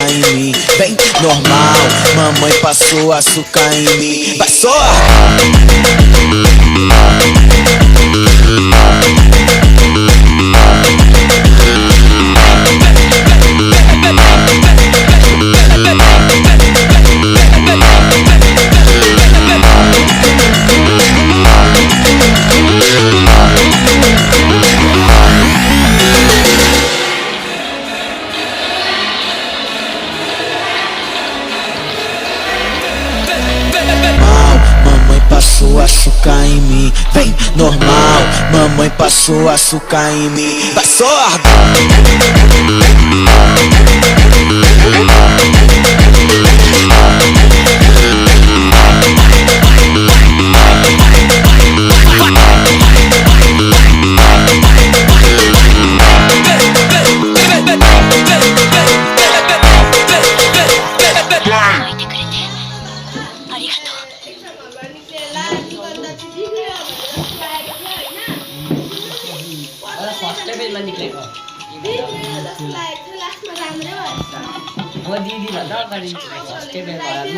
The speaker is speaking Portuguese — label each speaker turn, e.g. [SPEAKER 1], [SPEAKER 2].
[SPEAKER 1] açúcar em mim. Bem normal, mamãe passou açúcar em mim. Vai só! Mamãe passou açúcar em mim. Vem normal, mamãe passou açúcar em mim. Vai sordo!
[SPEAKER 2] दिदी भन्दा अगाडि first time